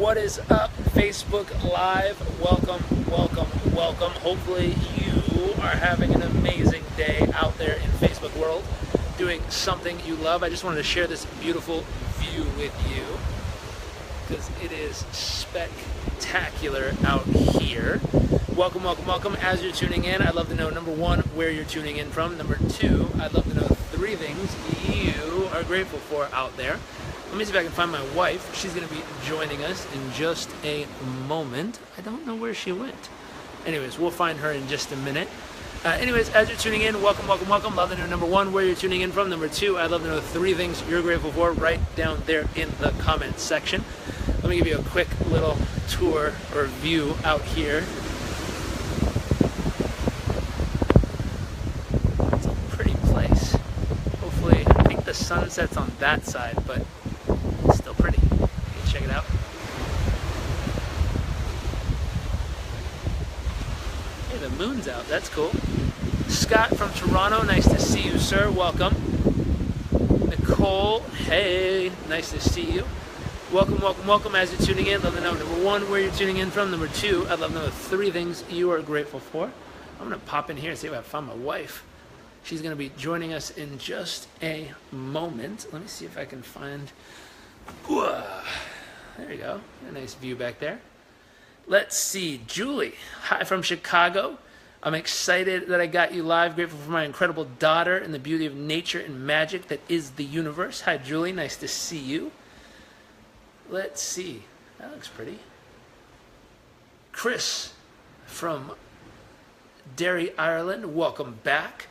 What is up, Facebook Live? Welcome, welcome, welcome. Hopefully you are having an amazing day out there in Facebook world, doing something you love. I just wanted to share this beautiful view with you because it is spectacular out here. Welcome, welcome, welcome. As you're tuning in, I'd love to know, number one, where you're tuning in from. Number two, I'd love to know 3 things you are grateful for out there. Let me see if I can find my wife. She's going to be joining us in just a moment. I don't know where she went. Anyways, we'll find her in just a minute. Anyways, as you're tuning in, welcome, welcome, welcome. Love to know, number one, where you're tuning in from. Number two, I'd love to know 3 things you're grateful for right down there in the comments section. Let me give you a quick little tour or view out here. It's a pretty place. Hopefully, I think the sun sets on that side, but it's still pretty. You can check it out. Hey, the moon's out. That's cool. Scott from Toronto, nice to see you, sir. Welcome. Nicole, hey, nice to see you. Welcome, welcome, welcome. As you're tuning in, love to know, number one, where you're tuning in from. Number two, I'd love to know 3 things you are grateful for. I'm going to pop in here and see if I found my wife. She's going to be joining us in just a moment. Let me see if I can find... There you go. A nice view back there. Let's see. Julie, hi from Chicago. I'm excited that I got you live. Grateful for my incredible daughter and the beauty of nature and magic that is the universe. Hi, Julie. Nice to see you. Let's see. That looks pretty. Chris from Derry, Ireland. Welcome back.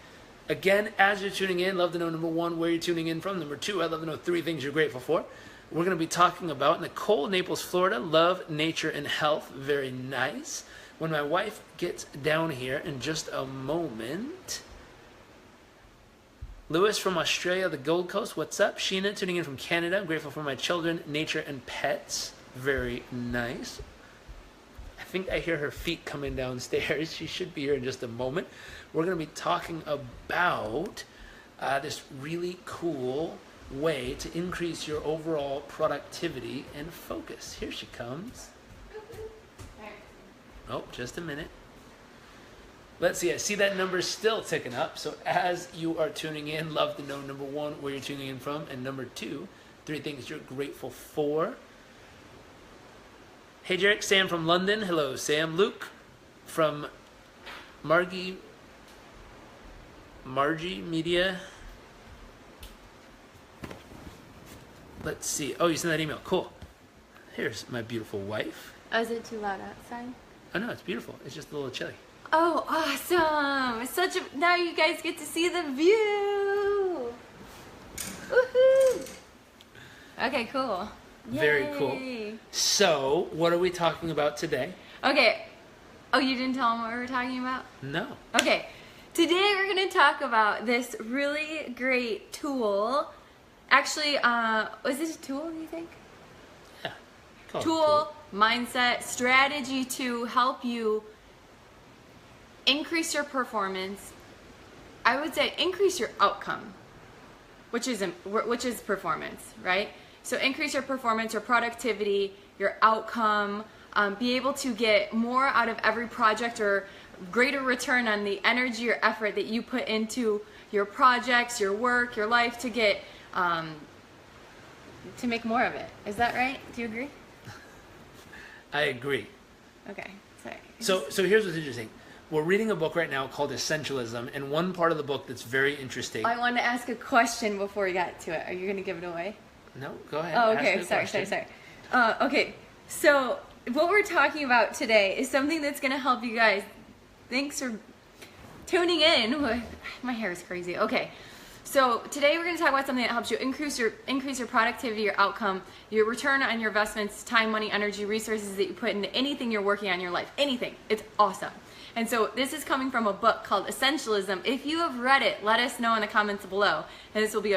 Again, as you're tuning in, love to know, number one, where you're tuning in from. Number two, I'd love to know 3 things you're grateful for. We're going to be talking about Nicole, Naples, Florida. Love, nature, and health. Very nice. When my wife gets down here in just a moment. Lewis from Australia, the Gold Coast. What's up? Sheena, tuning in from Canada. I'm grateful for my children, nature, and pets. Very nice. I think I hear her feet coming downstairs. She should be here in just a moment. We're going to be talking about this really cool way to increase your overall productivity and focus. Here she comes. Oh, just a minute. Let's see. I see that number still ticking up. So as you are tuning in, love to know, number one, where you're tuning in from. And number two, 3 things you're grateful for. Hey, Jairek, Sam from London. Hello, Sam. Luke from Margie Media. Let's see. Oh, you sent that email. Cool. Here's my beautiful wife. Oh, is it too loud outside? Oh, no, it's beautiful. It's just a little chilly. Oh, awesome. It's such a... Now you guys get to see the view. Woohoo. Okay, cool. Yay. Very cool. So, what are we talking about today? Okay. Oh, you didn't tell them what we were talking about? No. Okay. Today we're going to talk about this really great tool. Actually, is it a tool, you think? Yeah. Tool, mindset, strategy to help you increase your performance. I would say increase your outcome, which is performance, right? So increase your performance, your productivity, your outcome, be able to get more out of every project or greater return on the energy or effort that you put into your projects, your work, your life to get, to make more of it. Is that right? Do you agree? I agree. Okay, sorry. So here's what's interesting. We're reading a book right now called Essentialism, and one part of the book that's very interesting. I wanted to ask a question before we got to it. Are you going to give it away? No, go ahead. Oh, okay. Sorry. Okay, so what we're talking about today is something that's going to help you guys. Thanks for tuning in. My hair is crazy. Okay, so today we're going to talk about something that helps you increase your productivity, your outcome, your return on your investments, time, money, energy, resources that you put into anything you're working on in your life. Anything. It's awesome. And so this is coming from a book called Essentialism. If you have read it, let us know in the comments below. And this will be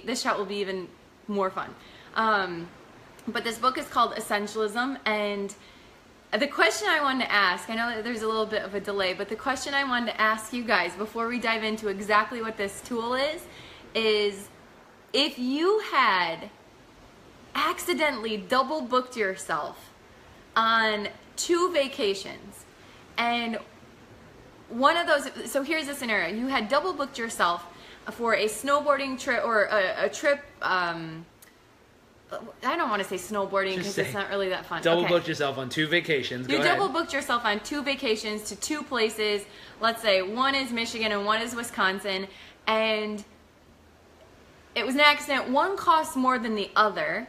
this chat will be even more fun. But this book is called Essentialism, and the question I wanted to ask, I know that there's a little bit of a delay, but the question I wanted to ask you guys before we dive into exactly what this tool is if you had accidentally double booked yourself on 2 vacations, and one of those, so here's the scenario. You had double booked yourself for a snowboarding trip or a trip, I don't want to say snowboarding because it's not really that fun. Double booked yourself on 2 vacations. You double booked yourself on 2 vacations to 2 places. Let's say one is Michigan and one is Wisconsin, and it was an accident. One costs more than the other.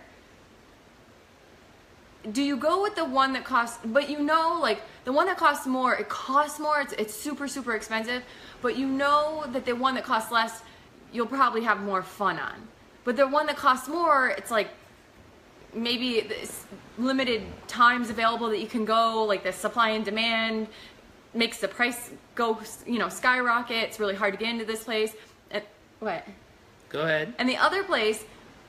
Do you go with the one that costs, but you know, like the one that costs more, it costs more, it's super, super expensive, but you know that the one that costs less, you'll probably have more fun on. But the one that costs more, it's like maybe limited times available that you can go, like the supply and demand makes the price go, you know, skyrocket. It's really hard to get into this place. What? Go ahead. And the other place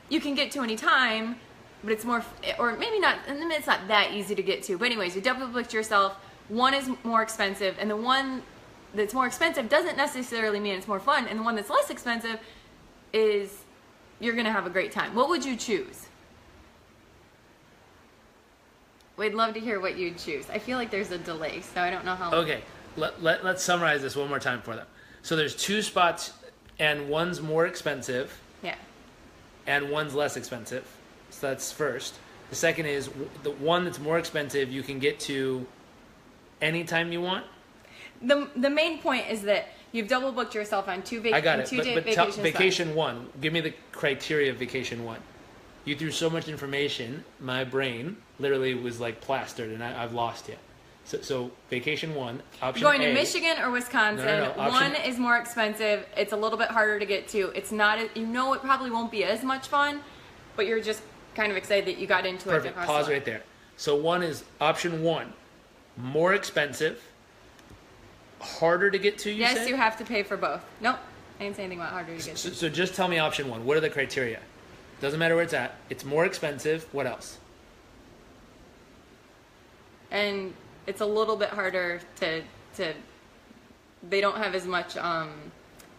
you can get to any time, but it's more, or maybe not, and it's not that easy to get to. But anyways, you double booked yourself. One is more expensive, and the one that's more expensive doesn't necessarily mean it's more fun. And the one that's less expensive is you're gonna have a great time. What would you choose? We'd love to hear what you'd choose. I feel like there's a delay, so I don't know how. Okay, let's summarize this one more time for them. So there's 2 spots, and one's more expensive. Yeah. And one's less expensive. So that's first. The second is the one that's more expensive you can get to anytime you want. The main point is that you've double booked yourself on 2 vacations. I got it. But vacation spots. 1. Give me the criteria of vacation 1. You threw so much information, my brain literally was like plastered, and I've lost you. So vacation 1, option Going A. to Michigan or Wisconsin. No. One is more expensive. It's a little bit harder to get to. It's not, you know, it probably won't be as much fun, but you're just kind of excited that you got into it. Perfect. Pause right there. So one is option 1, more expensive, harder to get to. Yes, said? you have to pay for both. Nope, I didn't say anything about harder to get to. So just tell me option 1. What are the criteria? Doesn't matter where it's at. It's more expensive. What else? And it's a little bit harder to they don't have as much,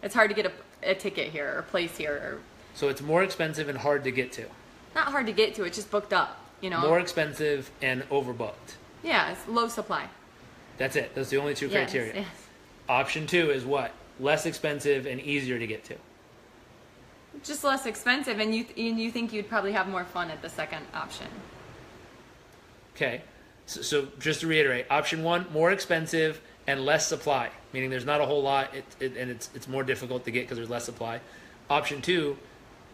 it's hard to get a ticket here or a place here. So it's more expensive and hard to get to. Not hard to get to, it's just booked up, you know. More expensive and overbooked. Yeah, it's low supply. That's it. That's the only 2 criteria. Yes. Option 2 is what? Less expensive and easier to get to. Just less expensive, and you think you'd probably have more fun at the second option. Okay. So just to reiterate, option 1, more expensive and less supply, meaning there's not a whole lot, and it's more difficult to get because there's less supply. Option 2,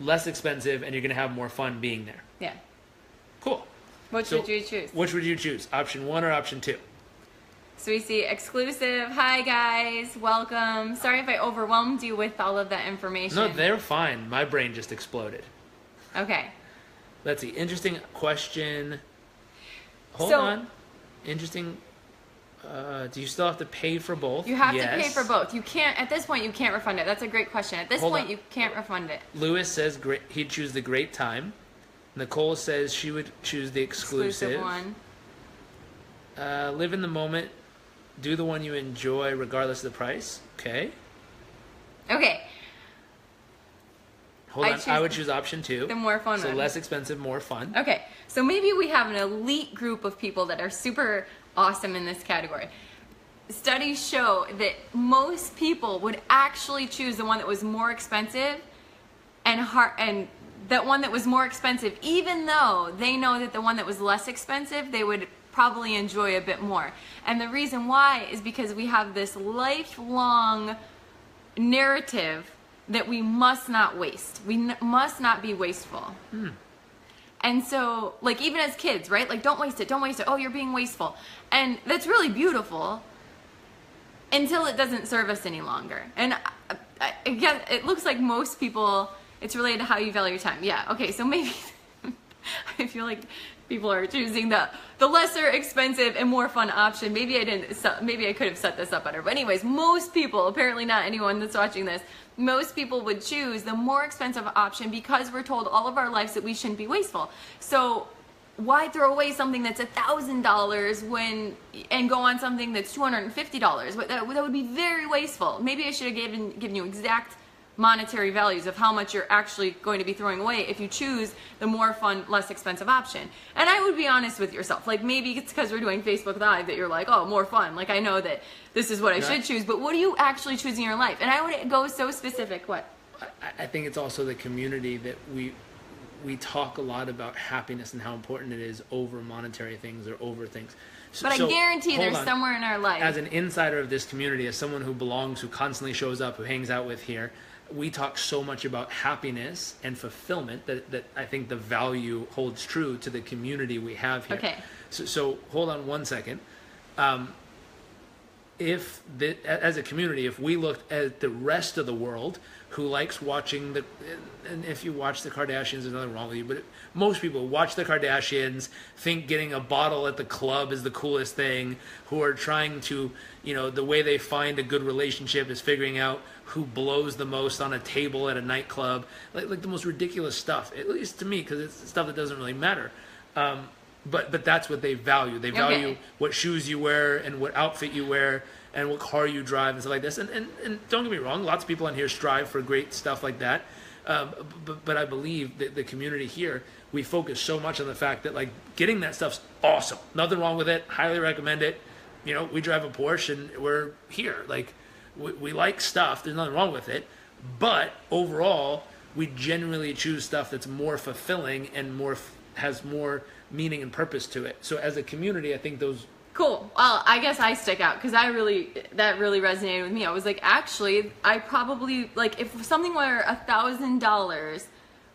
less expensive, and you're going to have more fun being there. Yeah. Cool. Which would you choose? Which would you choose? Option 1 or option 2? So we see exclusive. Hi guys, welcome. Sorry if I overwhelmed you with all of that information. No, they're fine. My brain just exploded. Okay. Let's see. Interesting question. Hold on. Interesting. Do you still have to pay for both? You have to pay for both. You can't, at this point, you can't refund it. That's a great question. At this point, you can't refund it. Lewis says he'd choose the great time. Nicole says she would choose the exclusive one. Live in the moment. Do the one you enjoy regardless of the price. Okay. Okay. Hold on. I would choose option 2. The more fun one. So less expensive, more fun. Okay. So maybe we have an elite group of people that are super awesome in this category. Studies show that most people would actually choose the one that was more expensive and that one that was more expensive, even though they know that the one that was less expensive, they would probably enjoy a bit more. And the reason why is because we have this lifelong narrative that we must not waste. We must not be wasteful. And so, like, even as kids, right? Like, don't waste it, don't waste it. Oh, you're being wasteful. And that's really beautiful until it doesn't serve us any longer. And again, it looks like most people, it's related to how you value your time. Yeah, okay, so maybe I feel like people are choosing the lesser expensive and more fun option. Maybe I could have set this up better. But anyways, most people, apparently not anyone that's watching this, most people would choose the more expensive option because we're told all of our lives that we shouldn't be wasteful. So why throw away something that's $1,000 and go on something that's $250? That would be very wasteful. Maybe I should have given you exact monetary values of how much you're actually going to be throwing away if you choose the more fun, less expensive option. And I would be honest with yourself. Like, maybe it's because we're doing Facebook Live that you're like, oh, more fun. Like, I know that this is what I should choose, but what do you actually choose in your life? And I would go so specific. What? I think it's also the community that we talk a lot about happiness and how important it is over monetary things or over things. But I guarantee there's somewhere in our life. As an insider of this community, as someone who belongs, who constantly shows up, who hangs out with here, we talk so much about happiness and fulfillment that I think the value holds true to the community we have here. Okay. So hold on one second. As a community, if we looked at the rest of the world who likes watching and if you watch the Kardashians, there's nothing wrong with you, but most people watch the Kardashians, think getting a bottle at the club is the coolest thing, who are trying to, the way they find a good relationship is figuring out who blows the most on a table at a nightclub, like the most ridiculous stuff, at least to me, because it's stuff that doesn't really matter. But that's what they value. They value what shoes you wear and what outfit you wear and what car you drive and stuff like this. And don't get me wrong, lots of people on here strive for great stuff like that. But I believe that the community here, we focus so much on the fact that, like, getting that stuff's awesome. Nothing wrong with it. Highly recommend it. We drive a Porsche and we're here. Like, we like stuff. There's nothing wrong with it. But overall, we generally choose stuff that's more fulfilling and has more meaning and purpose to it. So as a community, I think those... Cool. Well, I guess I stick out because that really resonated with me. I was like, actually, I probably, like, if something were $1,000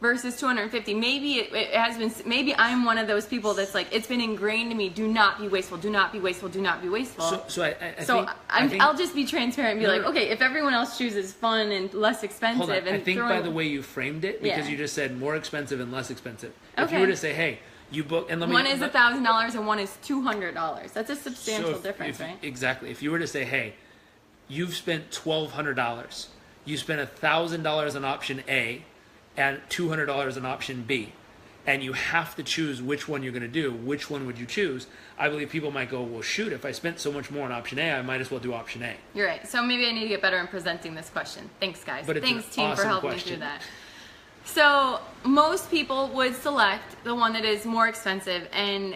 versus $250, maybe it has been, maybe I'm one of those people that's like, it's been ingrained to me, do not be wasteful, do not be wasteful, do not be wasteful. I'll just be transparent and be like, okay, if everyone else chooses fun and less expensive. Hold on. I think by the way you framed it, because you just said more expensive and less expensive. If you were to say, hey, you book, and one is $1,000 and one is $200. That's a substantial difference, right? Exactly. If you were to say, hey, you've spent $1,200, you spent $1,000 on option A and $200 on option B, and you have to choose which one you're going to do, which one would you choose? I believe people might go, well, shoot, if I spent so much more on option A, I might as well do option A. You're right. So maybe I need to get better in presenting this question. Thanks, guys. Thanks, team, for helping me through that. So most people would select the one that is more expensive, and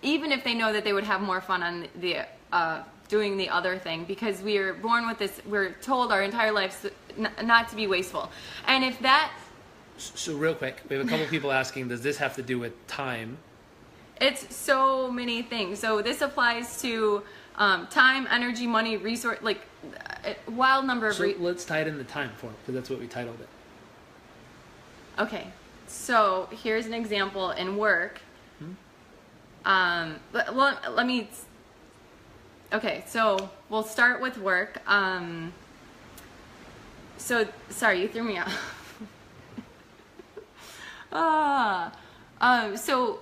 even if they know that they would have more fun on the doing the other thing, because we are born with this, we're told our entire lives not to be wasteful. And if that... So real quick, we have a couple people asking, does this have to do with time? It's so many things. So this applies to time, energy, money, resource, like a wild number of... So let's tie it into time for it, because that's what we titled it. Okay, so here's an example in work. Let me... Okay, so we'll start with work. So, sorry, you threw me off. So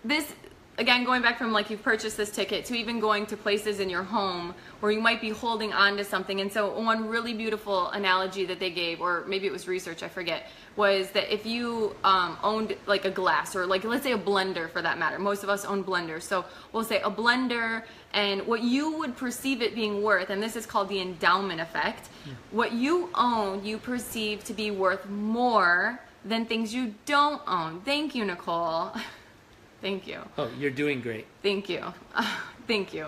this, again, going back from like you've purchased this ticket to even going to places in your home where you might be holding on to something. And so one really beautiful analogy that they gave, or maybe it was research, I forget, was that if you owned like a glass, or like let's say a blender for that matter. Most of us own blenders. So we'll say a blender, and what you would perceive it being worth, and this is called the endowment effect, what you own you perceive to be worth more than things you don't own. Thank you, Nicole. Thank you. Oh, you're doing great. Thank you. Thank you.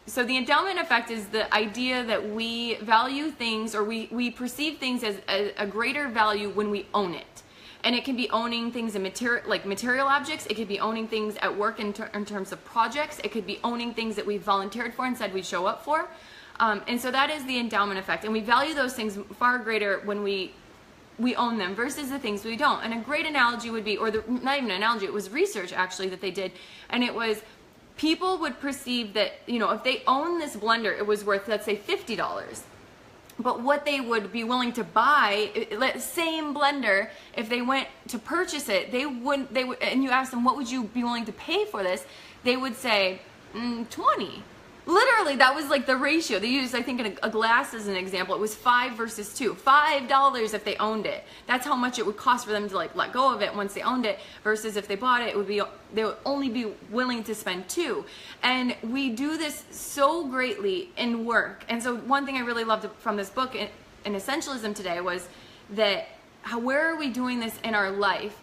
So the endowment effect is the idea that we value things, or we perceive things as a greater value when we own it. And it can be owning things in material objects. It could be owning things at work in terms of projects. It could be owning things that we volunteered for and said we'd show up for. And so that is the endowment effect. And we value those things far greater when we own them versus the things we don't. And a great analogy would be, or not even an analogy, it was research actually that they did. And it was, people would perceive that, if they own this blender, it was worth, let's say, $50. But what they would be willing to buy, same blender, if they went to purchase it, they would, and you ask them, what would you be willing to pay for this? They would say, 20. literally, that was like the ratio. They used, I think, in a glass as an example. It was 5 versus 2. $5 if they owned it. That's how much it would cost for them to like let go of it once they owned it. Versus if they bought it, they would only be willing to spend 2. And we do this so greatly in work. And so one thing I really loved from this book in Essentialism today was that where are we doing this in our life?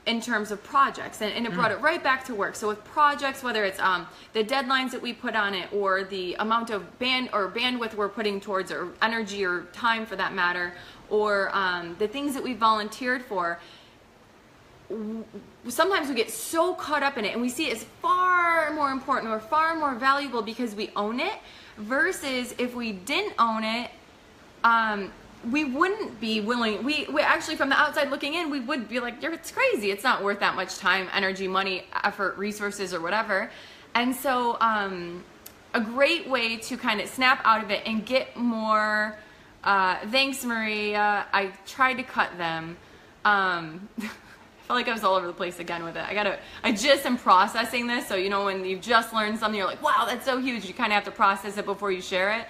In terms of projects, and it brought it right back to work. So with projects, whether it's the deadlines that we put on it, or the amount of bandwidth we're putting towards, or energy or time for that matter, or the things that we volunteered for, sometimes we get so caught up in it and we see it as far more important or far more valuable because we own it, versus if we didn't own it, we wouldn't be willing, we actually, from the outside looking in, we would be like, it's crazy. It's not worth that much time, energy, money, effort, resources, or whatever. And so a great way to kind of snap out of it and get more, thanks, Maria. I tried to cut them. I felt like I was all over the place again with it. I just am processing this. So, you know, when you've just learned something, you're like, wow, that's so huge. You kind of have to process it before you share it.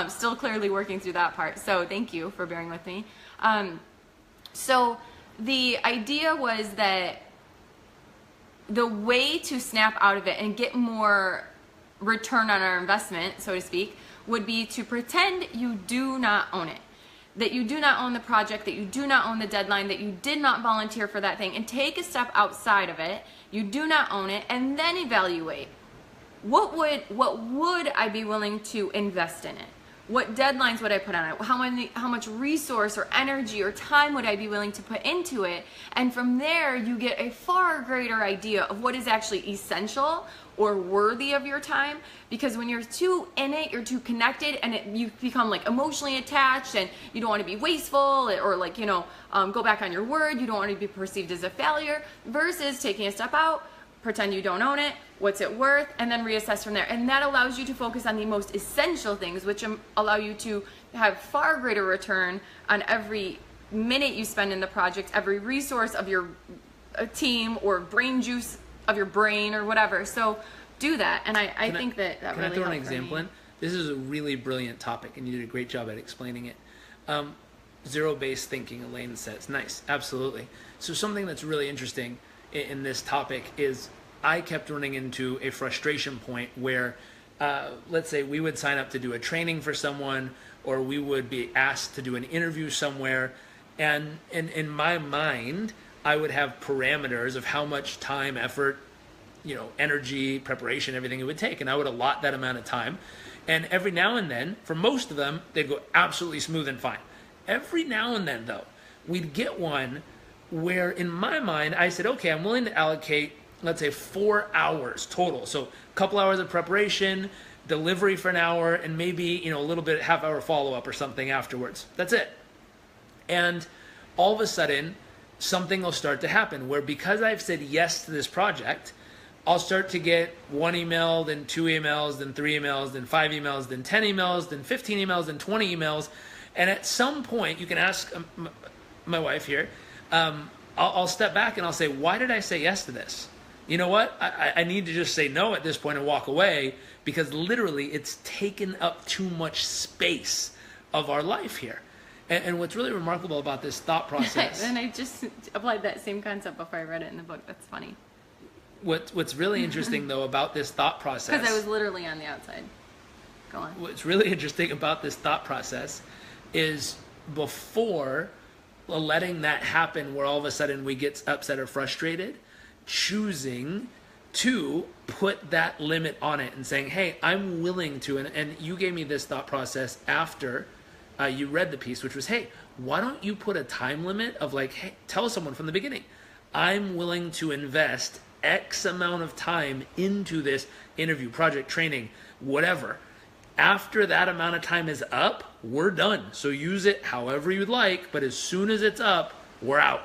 Still clearly working through that part. So thank you for bearing with me. So the idea was that the way to snap out of it and get more return on our investment, so to speak, would be to pretend you do not own it. That you do not own the project, that you do not own the deadline, that you did not volunteer for that thing, and take a step outside of it. You do not own it, and then evaluate. What would I be willing to invest in it? What deadlines would I put on it? How much resource or energy or time would I be willing to put into it? And from there, you get a far greater idea of what is actually essential or worthy of your time. Because when you're too in it, you're too connected, and you become like emotionally attached, and you don't want to be wasteful or like, you know, go back on your word. You don't want to be perceived as a failure, versus taking a step out, pretend you don't own it, what's it worth, and then reassess from there. And that allows you to focus on the most essential things, which allow you to have far greater return on every minute you spend in the project, every resource of your team, or brain juice of your brain, or whatever. So do that, and I think that really helped. Can I throw an example in? This is a really brilliant topic, and you did a great job at explaining it. Zero-based thinking, Elaine says. Nice, absolutely. So something that's really interesting in this topic is I kept running into a frustration point where, let's say we would sign up to do a training for someone, or we would be asked to do an interview somewhere, and in my mind, I would have parameters of how much time, effort, you know, energy, preparation, everything it would take, and I would allot that amount of time. And every now and then, for most of them, they'd go absolutely smooth and fine. Every now and then, though, we'd get one where in my mind, I said, okay, I'm willing to allocate, let's say 4 hours total. So a couple hours of preparation, delivery for an hour, and maybe, you know, a little bit, half-hour follow-up or something afterwards. That's it. And all of a sudden, something will start to happen where, because I've said yes to this project, I'll start to get 1 email, then 2 emails, then 3 emails, then 5 emails, then 10 emails, then 15 emails, then 20 emails. And at some point, you can ask my wife here, I'll step back and I'll say, why did I say yes to this? You know what? I need to just say no at this point and walk away, because literally it's taken up too much space of our life here. And what's really remarkable about this thought process... And I just applied that same concept before I read it in the book. That's funny. What's really interesting, though, about this thought process... Because I was literally on the outside. Go on. What's really interesting about this thought process is, before letting that happen where all of a sudden we get upset or frustrated, choosing to put that limit on it and saying, hey, I'm willing to, and you gave me this thought process after you read the piece, which was, hey, why don't you put a time limit of like, hey, tell someone from the beginning, I'm willing to invest X amount of time into this interview, project, training, whatever. After that amount of time is up, we're done. So use it however you'd like, but as soon as it's up, we're out.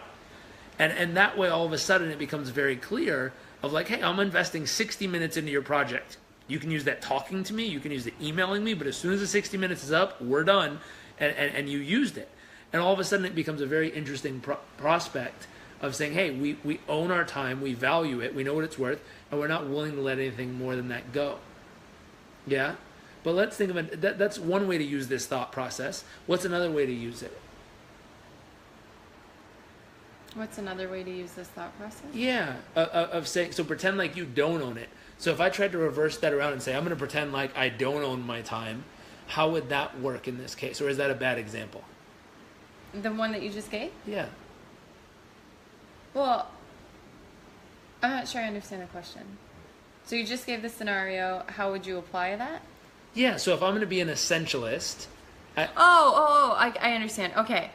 And that way, all of a sudden, it becomes very clear of like, hey, I'm investing 60 minutes into your project. You can use that talking to me, you can use it emailing me, but as soon as the 60 minutes is up, we're done, and you used it. And all of a sudden, it becomes a very interesting prospect of saying, hey, we own our time, we value it, we know what it's worth, and we're not willing to let anything more than that go. Yeah. But let's think of it. That's one way to use this thought process. What's another way to use it? What's another way to use this thought process? Yeah. Of saying, so pretend like you don't own it. So if I tried to reverse that around and say, I'm going to pretend like I don't own my time, how would that work in this case? Or is that a bad example? The one that you just gave? Yeah. Well, I'm not sure I understand the question. So you just gave the scenario. How would you apply that? Yeah, so if I'm going to be an essentialist... I understand. Okay.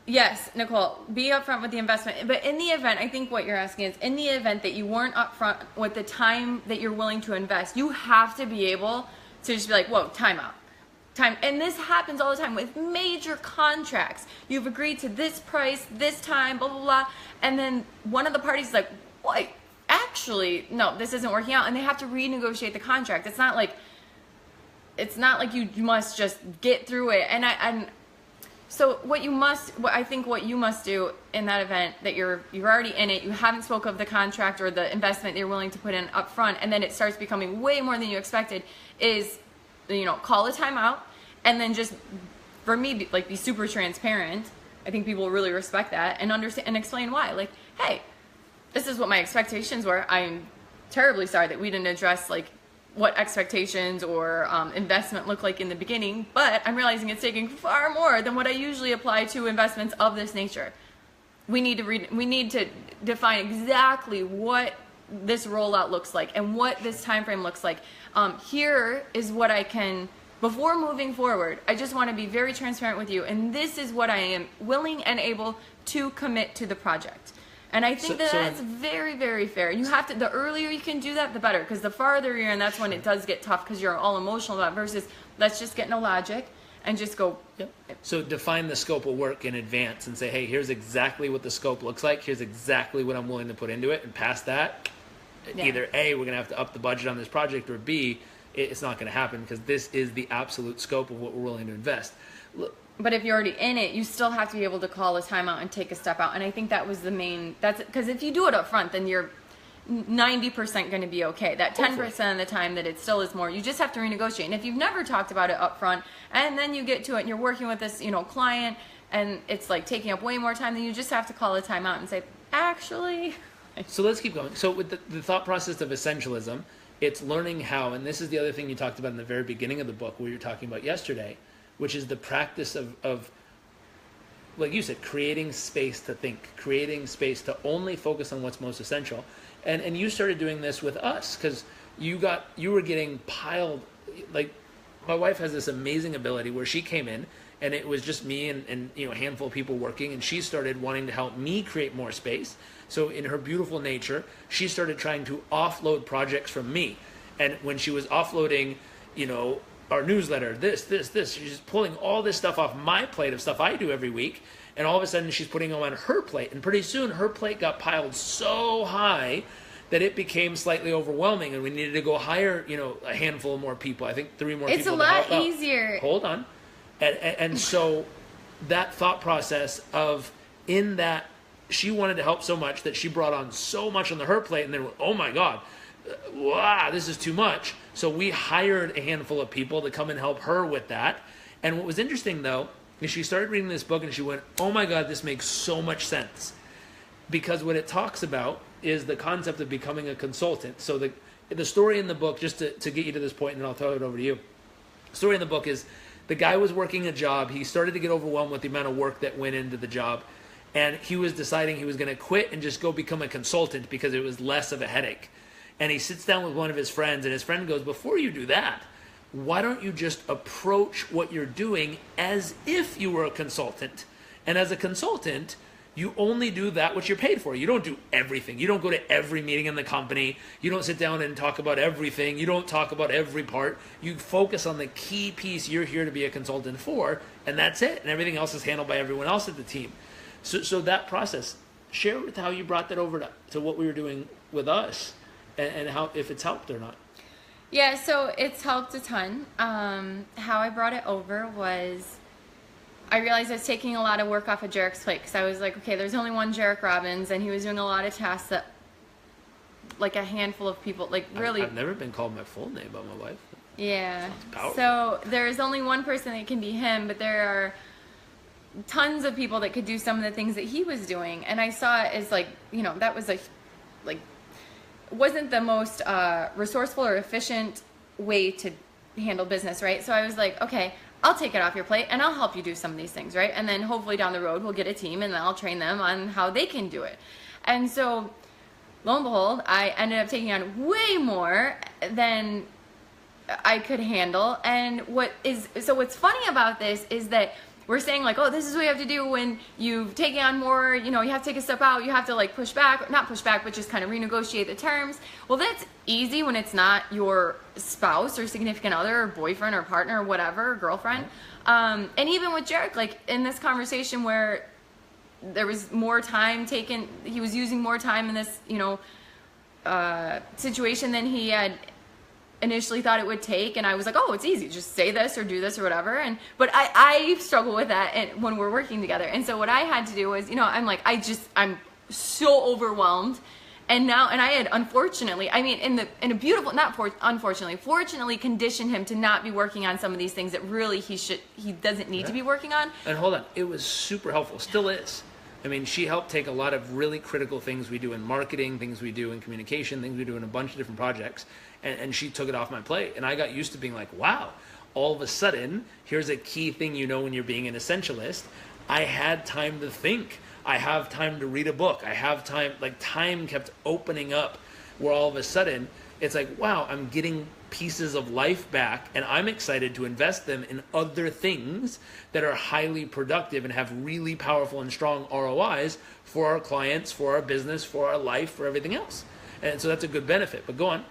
Yes, Nicole, be upfront with the investment. But in the event, I think what you're asking is, in the event that you weren't upfront with the time that you're willing to invest, you have to be able to just be like, whoa, time out. Time. And this happens all the time with major contracts. You've agreed to this price, this time, blah, blah, blah. And then one of the parties is like, what? Actually, no, this isn't working out. And they have to renegotiate the contract. It's not like you must just get through it. So what I think what you must do in that event, that you're already in it, you haven't spoke of the contract or the investment you're willing to put in up front, and then it starts becoming way more than you expected, is, call a timeout, and then just, for me, be super transparent. I think people really respect that, and understand and explain why. Like, hey, this is what my expectations were. I'm terribly sorry that we didn't address what expectations or investment look like in the beginning, but I'm realizing it's taking far more than what I usually apply to investments of this nature. We need to define exactly what this rollout looks like and what this time frame looks like. Here is what I can, before moving forward, I just want to be very transparent with you, and this is what I am willing and able to commit to the project. And I think that's very, very fair. You have to, the earlier you can do that, the better, because the farther you're in, that's when it does get tough, because you're all emotional about it, versus let's just get into logic and just go. Yep. So define the scope of work in advance and say, hey, here's exactly what the scope looks like. Here's exactly what I'm willing to put into it. And past that, either A, we're going to have to up the budget on this project, or B, it's not going to happen, because this is the absolute scope of what we're willing to invest. Look, but if you're already in it, you still have to be able to call a timeout and take a step out. And I think that was the main, because if you do it up front, then you're 90% going to be okay. That 10% of the time that it still is more, you just have to renegotiate. And if you've never talked about it up front, and then you get to it and you're working with this, client, and it's taking up way more time, then you just have to call a timeout and say, actually. So let's keep going. So with the thought process of essentialism, it's learning how, and this is the other thing you talked about in the very beginning of the book, where you're talking about yesterday, which is the practice of, like you said, creating space to think, creating space to only focus on what's most essential. And you started doing this with us, because you were getting piled, my wife has this amazing ability where she came in and it was just me and a handful of people working, and she started wanting to help me create more space. So in her beautiful nature, she started trying to offload projects from me. And when she was offloading, our newsletter, this, she's pulling all this stuff off my plate of stuff I do every week, and all of a sudden she's putting them on her plate, and pretty soon her plate got piled so high that it became slightly overwhelming, and we needed to go hire, a handful more people. I think 3 more people. It's a lot easier. Hold on. And so that thought process of, in that she wanted to help so much that she brought on so much on her plate, and then, oh my God, wow, this is too much. So we hired a handful of people to come and help her with that. And what was interesting, though, is she started reading this book and she went, oh my God, this makes so much sense. Because what it talks about is the concept of becoming a consultant. So the story in the book, just to get you to this point, and then I'll throw it over to you. The story in the book is, the guy was working a job. He started to get overwhelmed with the amount of work that went into the job. And he was deciding he was going to quit and just go become a consultant because it was less of a headache. And he sits down with one of his friends, and his friend goes, before you do that, why don't you just approach what you're doing as if you were a consultant? And as a consultant, you only do that which you're paid for. You don't do everything. You don't go to every meeting in the company. You don't sit down and talk about everything. You don't talk about every part. You focus on the key piece you're here to be a consultant for, and that's it. And everything else is handled by everyone else at the team. So that process, share with how you brought that over to what we were doing with us, and how, if it's helped or not. Yeah, so it's helped a ton. How I brought it over was, I realized I was taking a lot of work off of Jarek's plate, because I was like, okay, there's only one Jairek Robbins, and he was doing a lot of tasks that like a handful of people, like really. I've never been called my full name by my wife. Yeah. Powerful. So there's only one person that can be him, but there are tons of people that could do some of the things that he was doing. And I saw it as like, that was like wasn't the most resourceful or efficient way to handle business, right? So I was like, okay, I'll take it off your plate and I'll help you do some of these things, right? And then hopefully down the road we'll get a team and then I'll train them on how they can do it. And so lo and behold, I ended up taking on way more than I could handle. And what's funny about this is that we're saying like, oh, this is what you have to do when you've taken on more, you have to take a step out, you have to like not push back, but just kind of renegotiate the terms. Well, that's easy when it's not your spouse or significant other or boyfriend or partner or whatever, or girlfriend. And even with Jairek, like in this conversation where there was more time taken, he was using more time in this, situation than he had initially thought it would take, and I was like, oh, it's easy, just say this or do this or whatever. But I struggle with that when we're working together. And so what I had to do was, I'm like, I'm so overwhelmed. And I had unfortunately, in a beautiful, fortunately conditioned him to not be working on some of these things that really he doesn't need to be working on. And hold on, it was super helpful, still is. She helped take a lot of really critical things we do in marketing, things we do in communication, things we do in a bunch of different projects, and she took it off my plate. And I got used to being like, wow, all of a sudden, here's a key thing when you're being an essentialist. I had time to think. I have time to read a book. I have time, time kept opening up where all of a sudden, it's like, wow, I'm getting pieces of life back, and I'm excited to invest them in other things that are highly productive and have really powerful and strong ROIs for our clients, for our business, for our life, for everything else. And so that's a good benefit. But go on.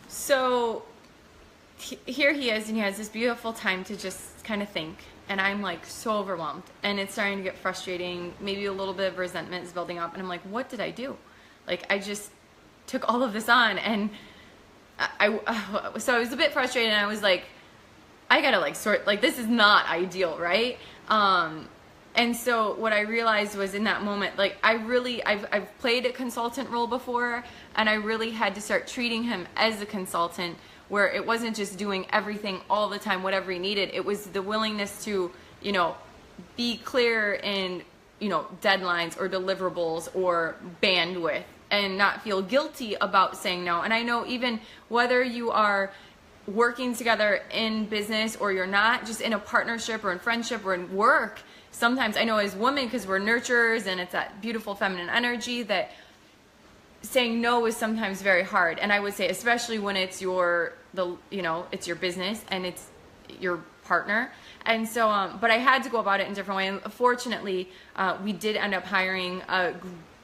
So here he is, and he has this beautiful time to just kind of think. And I'm like so overwhelmed, and it's starting to get frustrating. Maybe a little bit of resentment is building up, and I'm like, what did I do? Like, I just took all of this on, and so I was a bit frustrated, and I was like, I gotta sort, this is not ideal, right? And so what I realized was in that moment, I've played a consultant role before, and I really had to start treating him as a consultant, where it wasn't just doing everything all the time, whatever he needed. It was the willingness to, be clear in, deadlines or deliverables or bandwidth, and not feel guilty about saying no. And I know even whether you are working together in business or you're not, just in a partnership or in friendship or in work, sometimes I know as women, because we're nurturers and it's that beautiful feminine energy, that saying no is sometimes very hard. And I would say, especially when it's it's your business and it's your partner. And so, but I had to go about it in a different way. And fortunately, we did end up hiring a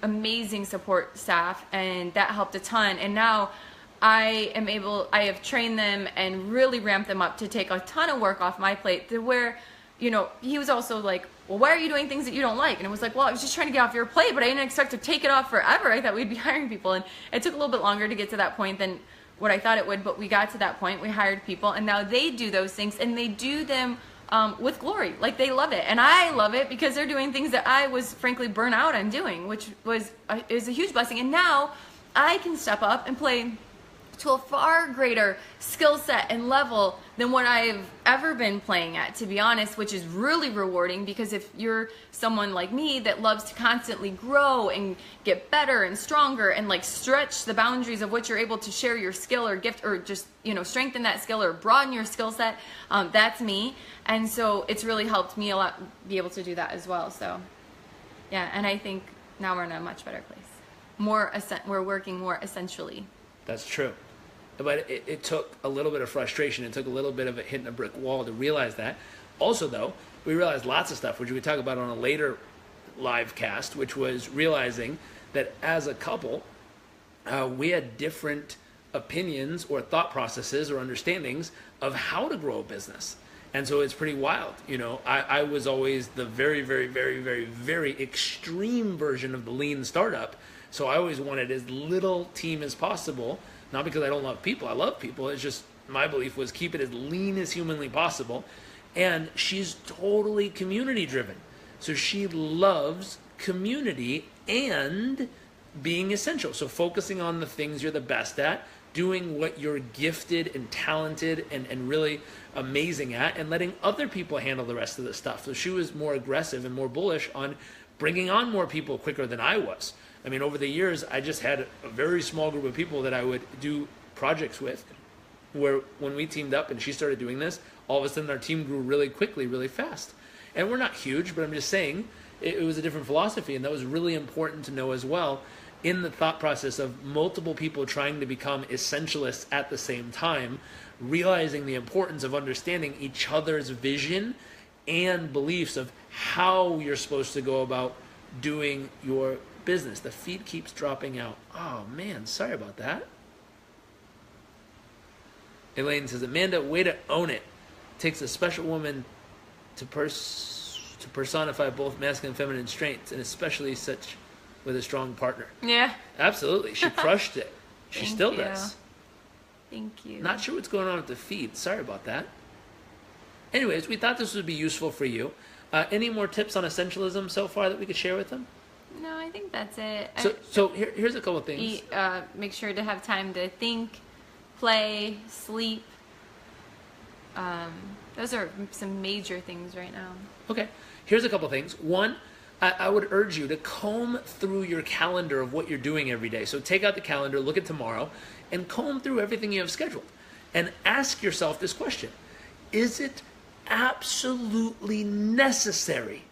amazing support staff, and that helped a ton. And now I have trained them and really ramped them up to take a ton of work off my plate, to where, he was also like, well, why are you doing things that you don't like? And it was like, well, I was just trying to get off your plate, but I didn't expect to take it off forever. I thought we'd be hiring people, and it took a little bit longer to get to that point than what I thought it would, but we got to that point. We hired people, and now they do those things, and they do them with glory. They love it, and I love it, because they're doing things that I was frankly burnt out on doing, which is a huge blessing. And now I can step up and play to a far greater skill set and level than what I've ever been playing at, to be honest, which is really rewarding, because if you're someone like me that loves to constantly grow and get better and stronger and stretch the boundaries of what you're able to share your skill or gift, or just strengthen that skill or broaden your skill set, that's me. And so it's really helped me a lot be able to do that as well. So yeah, and I think now we're in a much better place. We're working more essentially. That's true. But it took a little bit of frustration. It took a little bit of hitting a brick wall to realize that. Also, though, we realized lots of stuff, which we talk about on a later live cast, which was realizing that as a couple, we had different opinions or thought processes or understandings of how to grow a business. And so it's pretty wild. I was always the very, very, very, very, very extreme version of the lean startup. So I always wanted as little team as possible. Not because I don't love people. I love people. It's just my belief was keep it as lean as humanly possible. And she's totally community driven. So she loves community and being essential. So focusing on the things you're the best at, doing what you're gifted and talented and really amazing at, and letting other people handle the rest of the stuff. So she was more aggressive and more bullish on bringing on more people quicker than I was. I mean, over the years, I just had a very small group of people that I would do projects with, where when we teamed up and she started doing this, all of a sudden our team grew really quickly, really fast. And we're not huge, but I'm just saying it was a different philosophy, and that was really important to know as well in the thought process of multiple people trying to become essentialists at the same time, realizing the importance of understanding each other's vision and beliefs of how you're supposed to go about doing your business. The feed keeps dropping out. Oh man, sorry about that. Elaine says, Amanda, way to own it. Takes a special woman to personify both masculine and feminine strengths, and especially such with a strong partner. Yeah. Absolutely. She crushed it. She Thank still you. does. Thank you. Not sure what's going on with the feed. Sorry about that. Anyways, we thought this would be useful for you. Any more tips on essentialism so far that we could share with them? No, I think that's it. So here's a couple of things. Eat, make sure to have time to think, play, sleep. Those are some major things right now. Okay, here's a couple of things. One, I would urge you to comb through your calendar of what you're doing every day. So take out the calendar, look at tomorrow, and comb through everything you have scheduled. And ask yourself this question. Is it absolutely necessary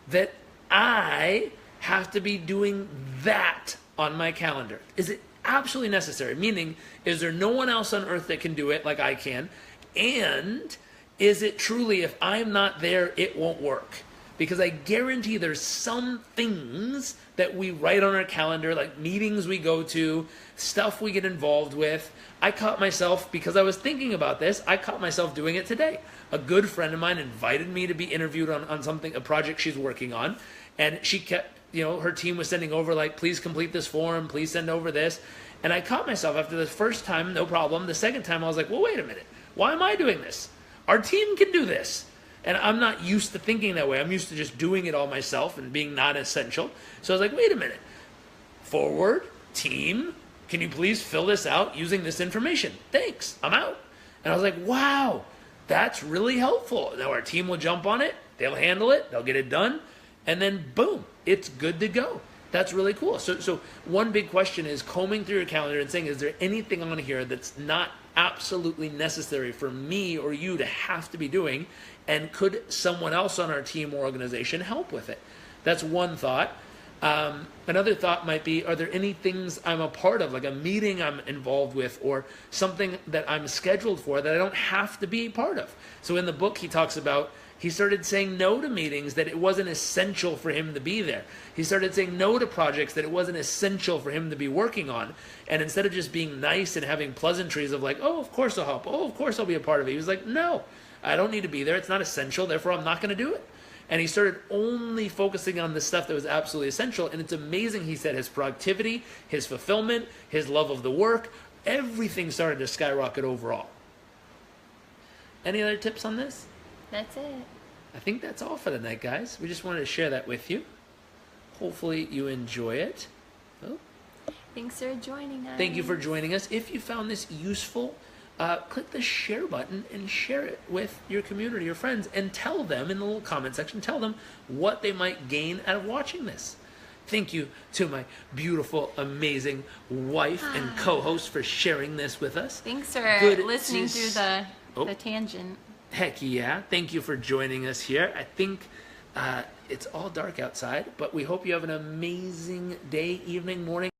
that I have to be doing that on my calendar? Is it absolutely necessary? Meaning, is there no one else on earth that can do it like I can? And is it truly, if I'm not there, it won't work? Because I guarantee there's some things that we write on our calendar, like meetings we go to, stuff we get involved with. I caught myself, because I was thinking about this, I caught myself doing it today. A good friend of mine invited me to be interviewed on something, a project she's working on, and she kept, her team was sending over like, please complete this form, please send over this. And I caught myself after the first time, no problem. The second time I was like, well, wait a minute. Why am I doing this? Our team can do this. And I'm not used to thinking that way. I'm used to just doing it all myself and being not essential. So I was like, wait a minute. Forward, team, can you please fill this out using this information? Thanks, I'm out. And I was like, wow, that's really helpful. Now our team will jump on it. They'll handle it. They'll get it done. And then boom, it's good to go. That's really cool. So one big question is combing through your calendar and saying, is there anything on here that's not absolutely necessary for me or you to have to be doing? And could someone else on our team or organization help with it? That's one thought. Another thought might be, are there any things I'm a part of, like a meeting I'm involved with or something that I'm scheduled for that I don't have to be part of? So in the book, he talks about, he started saying no to meetings that it wasn't essential for him to be there. He started saying no to projects that it wasn't essential for him to be working on. And instead of just being nice and having pleasantries of like, oh, of course I'll help. Oh, of course I'll be a part of it. He was like, no, I don't need to be there. It's not essential. Therefore, I'm not going to do it. And he started only focusing on the stuff that was absolutely essential. And it's amazing, he said, his productivity, his fulfillment, his love of the work, everything started to skyrocket overall. Any other tips on this? That's it. I think that's all for the night, guys. We just wanted to share that with you. Hopefully you enjoy it. Oh. Thanks for joining us. Thank you for joining us. If you found this useful, click the share button and share it with your community, your friends, and tell them in the little comment section, tell them what they might gain out of watching this. Thank you to my beautiful, amazing wife and co-host for sharing this with us. Thanks for listening through the tangent. Heck yeah. Thank you for joining us here. I think it's all dark outside, but we hope you have an amazing day, evening, morning.